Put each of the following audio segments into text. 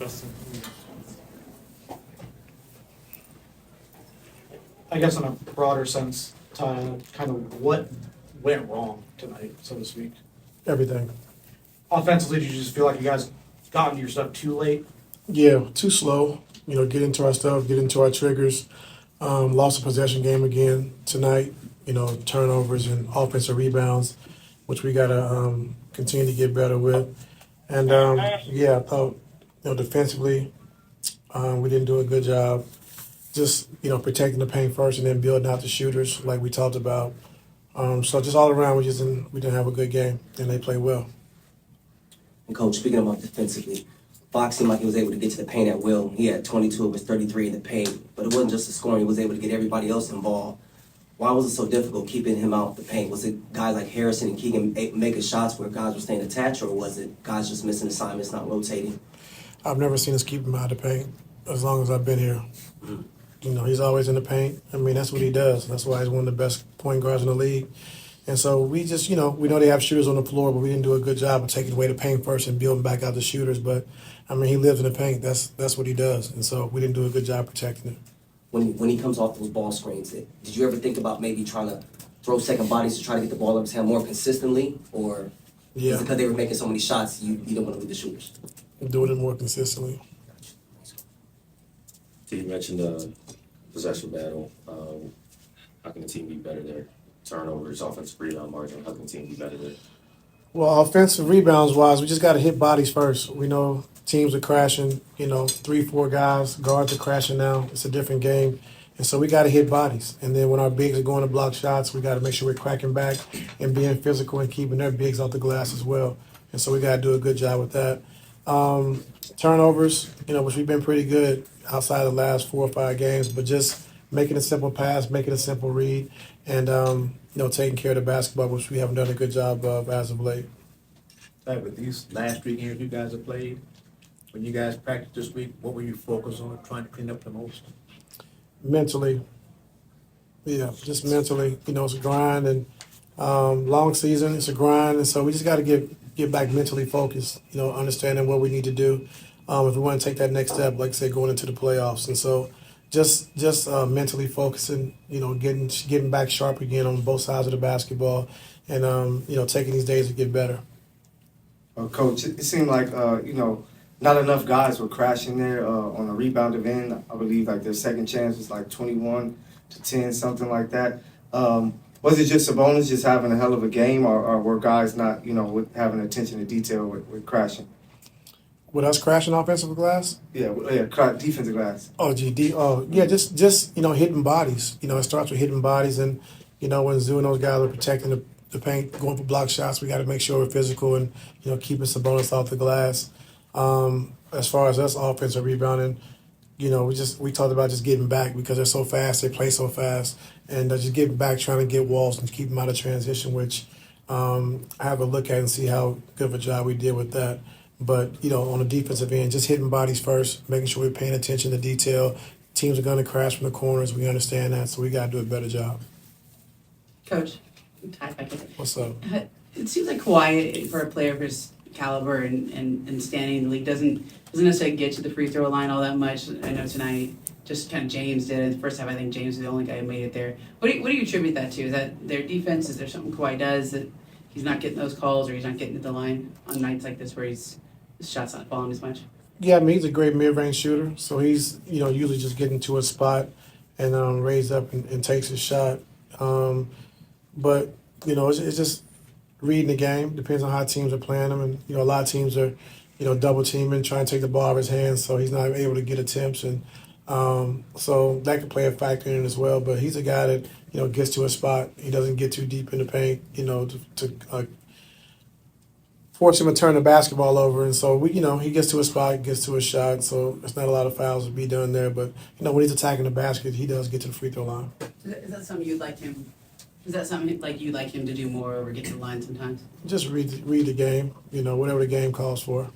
Justin. I guess in a broader sense, Ty, kind of what went wrong tonight, so to speak? Everything. Offensively, did you just feel like you guys got into your stuff too late? Yeah, too slow. Get into our stuff, get into our triggers. Lost a possession game again tonight. Turnovers and offensive rebounds, which we got to continue to get better with. And I thought defensively we didn't do a good job. Just protecting the paint first and then building out the shooters like we talked about. So just all around, we didn't have a good game, and they played well. And Coach, speaking about defensively, Fox seemed like he was able to get to the paint at will. He had 22 of his 33 in the paint, but it wasn't just the scoring. He was able to get everybody else involved. Why was it so difficult keeping him out the paint? Was it guys like Harrison and Keegan making shots where guys were staying attached, or was it guys just missing assignments, not rotating? I've never seen us keep him out of the paint as long as I've been here. He's always in the paint. I mean, that's what he does. That's why he's one of the best point guards in the league. And so we just, we know they have shooters on the floor, but we didn't do a good job of taking away the paint first and building back out the shooters. But, I mean, he lives in the paint. That's what he does. And so we didn't do a good job protecting it. When he comes off those ball screens, did you ever think about maybe trying to throw second bodies to try to get the ball up his hand more consistently? Or is it because they were making so many shots you didn't want to leave the shooters? Doing it more consistently. You mentioned the possession battle. How can the team be better there? Turnovers, offensive rebound margin. How can the team be better there? Well, offensive rebounds wise, we just got to hit bodies first. We know teams are crashing. 3, 4 guys, guards are crashing now. It's a different game, and so we got to hit bodies. And then when our bigs are going to block shots, we got to make sure we're cracking back and being physical and keeping their bigs off the glass as well. And so we got to do a good job with that. Turnovers, which we've been pretty good outside of the last 4 or 5 games, but just making a simple pass, making a simple read, and taking care of the basketball, which we haven't done a good job of as of late. With these last 3 games you guys have played, when you guys practiced this week, what were you focused on trying to clean up the most? Mentally. Yeah, just mentally. It's a grind, and long season, it's a grind, and so we just got to get back mentally focused, understanding what we need to do if we want to take that next step, like I said, going into the playoffs. And so just mentally focusing, getting back sharp again on both sides of the basketball and, taking these days to get better. Coach, it seemed like, not enough guys were crashing there on the rebounding end. I believe like their second chance was like 21-10, something like that. Was it just Sabonis just having a hell of a game, or were guys not, with having attention to detail with crashing? With us crashing offensive glass? Yeah, defensive glass. Just hitting bodies. It starts with hitting bodies, and when Zoo and those guys are protecting the paint, going for block shots, we got to make sure we're physical and keeping Sabonis off the glass. As far as us offensive rebounding, we talked about just getting back because they're so fast, they play so fast, and just getting back, trying to get walls and keep them out of transition, which I have a look at and see how good of a job we did with that. But, on the defensive end, just hitting bodies first, making sure we're paying attention to detail. Teams are going to crash from the corners. We understand that, so we got to do a better job. Coach, Ty, What's up? it seems like Kawhi, for a player of his caliber and standing in the league, doesn't necessarily get to the free throw line all that much. I know tonight just kind of James did. In the first half, I think James was the only guy who made it there. What do you attribute that to? Is that their defense? Is there something Kawhi does that he's not getting those calls, or he's not getting to the line on nights like this where his shot's not falling as much? Yeah, I mean, he's a great mid-range shooter, so he's, usually just getting to a spot and raised up and takes his shot. But, it's just reading the game. Depends on how teams are playing him. And, a lot of teams are, double teaming, trying to take the ball out of his hands, so he's not able to get attempts. And so that could play a factor in as well. But he's a guy that, gets to a spot. He doesn't get too deep in the paint, to force him to turn the basketball over. And so, he gets to a spot, gets to a shot. So there's not a lot of fouls to be done there. But, when he's attacking the basket, he does get to the free throw line. Is that something you'd like him? Is that something like you'd like him to do more or get to the line sometimes? Just read the game, whatever the game calls for.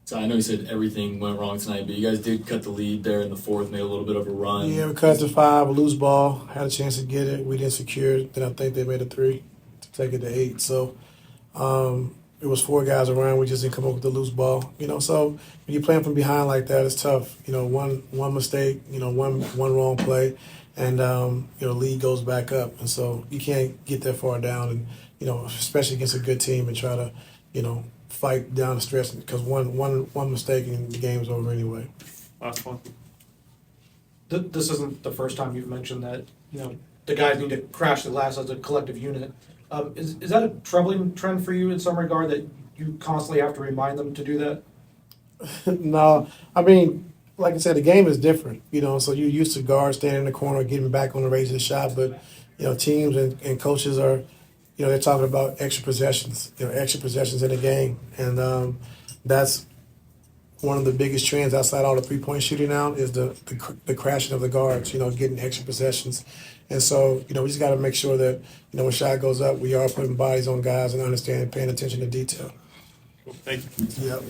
So I know you said everything went wrong tonight, but you guys did cut the lead there in the fourth, made a little bit of a run. Yeah, we cut to 5, a loose ball, had a chance to get it. We didn't secure it. Then I think they made a 3 to take it to 8. So, it was 4 guys around. We just didn't come up with the loose ball. So when you're playing from behind like that, it's tough. One mistake, one wrong play, and lead goes back up, and so you can't get that far down, and especially against a good team, and try to fight down the stretch, because one mistake and the game's over anyway. Last one. This isn't the first time you've mentioned that the guys need to crash the glass as a collective unit. Is that a troubling trend for you in some regard, that you constantly have to remind them to do that? No, I mean, like I said, the game is different. So you're used to guards standing in the corner, getting back on the range of the shot, but teams and coaches are, they're talking about extra possessions, extra possessions in the game, and that's one of the biggest trends outside all the 3-point shooting now is the crashing of the guards, getting extra possessions. And so, we just got to make sure that, when shot goes up, we are putting bodies on guys and understanding, paying attention to detail. Cool. Thank you. Yep.